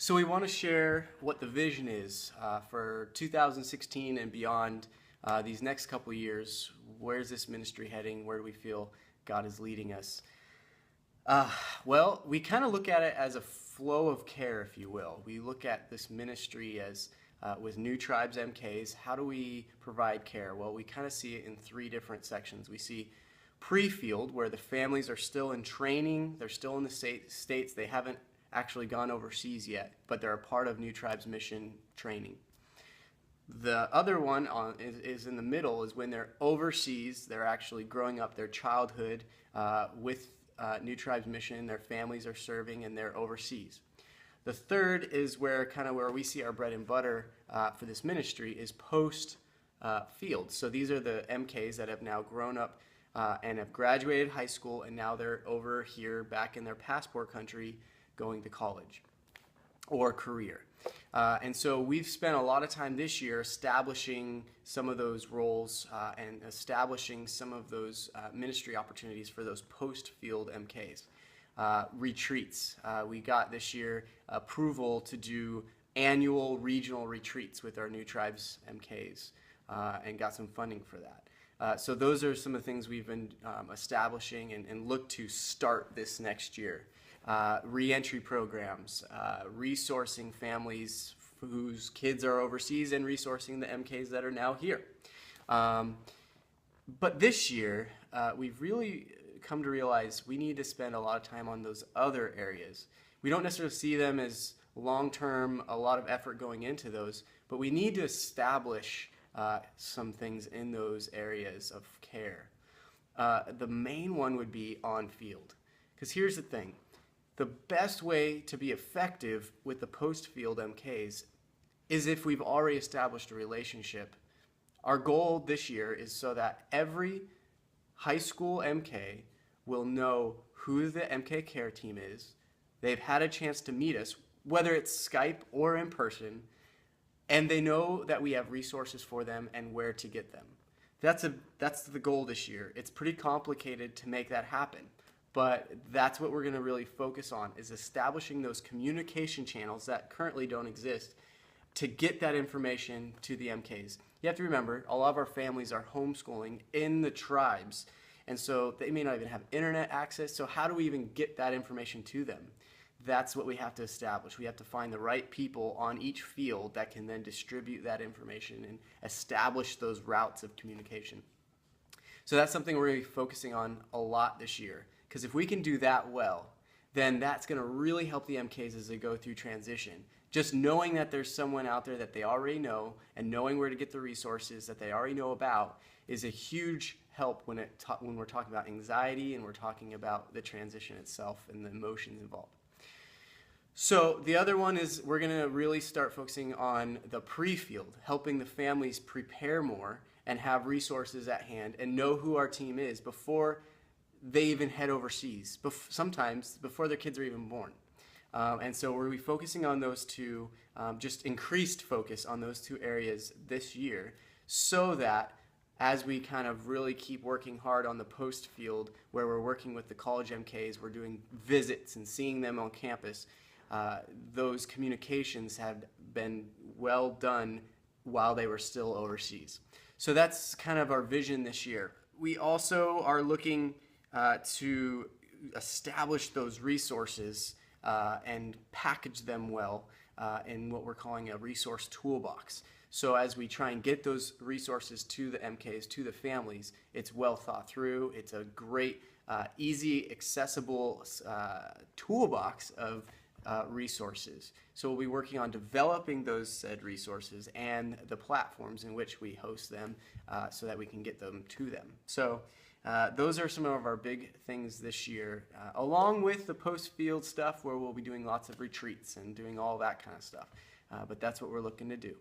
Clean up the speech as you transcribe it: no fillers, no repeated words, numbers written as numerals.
So we want to share what the vision is for 2016 and beyond. These next couple years, where's this ministry heading? Where do we feel God is leading us? Well, we kind of look at it as a flow of care, if you will. We look at this ministry as with New Tribes MKs. How do we provide care? Well, we kind of see it in three different sections. We see pre-field, where the families are still in training. They're still in the states. They haven't actually gone overseas yet, but they're a part of New Tribes mission training. The other one is in the middle, is when they're overseas. They're actually growing up their childhood with New Tribes mission. Their families are serving and they're overseas. The third is where we see our bread and butter for this ministry is post field. So these are the MKs that have now grown up and have graduated high school, and now they're over here back in their passport country going to college or career. And so we've spent a lot of time this year establishing some of those roles and establishing some of those ministry opportunities for those post-field MKs. Retreats. We got this year approval to do annual regional retreats with our New Tribes MKs and got some funding for that. So those are some of the things we've been establishing and look to start this next year. Re-entry programs, resourcing families whose kids are overseas and resourcing the MKs that are now here. But this year, we've really come to realize we need to spend a lot of time on those other areas. We don't necessarily see them as long-term, a lot of effort going into those, but we need to establish some things in those areas of care. The main one would be on field. Because here's the thing. The best way to be effective with the post-field MKs is if we've already established a relationship. Our goal this year is so that every high school MK will know who the MK care team is. They've had a chance to meet us, whether it's Skype or in person, and they know that we have resources for them and where to get them. That's the goal this year. It's pretty complicated to make that happen. But that's what we're going to really focus on, is establishing those communication channels that currently don't exist to get that information to the MKs. You have to remember, a lot of our families are homeschooling in the tribes, and so they may not even have internet access. So how do we even get that information to them? That's what we have to establish. We have to find the right people on each field that can then distribute that information and establish those routes of communication. So that's something we're going to be focusing on a lot this year. Because if we can do that well, then that's going to really help the MKs as they go through transition. Just knowing that there's someone out there that they already know and knowing where to get the resources that they already know about is a huge help when we're talking about anxiety and we're talking about the transition itself and the emotions involved. So the other one is we're going to really start focusing on the pre-field, helping the families prepare more and have resources at hand and know who our team is before they even head overseas, sometimes before their kids are even born. And so we'll be focusing on those two, just increased focus on those two areas this year, so that as we kind of really keep working hard on the post field, where we're working with the college MKs, we're doing visits and seeing them on campus, those communications have been well done while they were still overseas. So that's kind of our vision this year. We also are looking to establish those resources and package them well in what we're calling a resource toolbox. So as we try and get those resources to the MKs, to the families, it's well thought through. It's a great, easy, accessible toolbox of resources. So we'll be working on developing those said resources and the platforms in which we host them so that we can get them to them. So those are some of our big things this year, along with the post-field stuff where we'll be doing lots of retreats and doing all that kind of stuff. But that's what we're looking to do.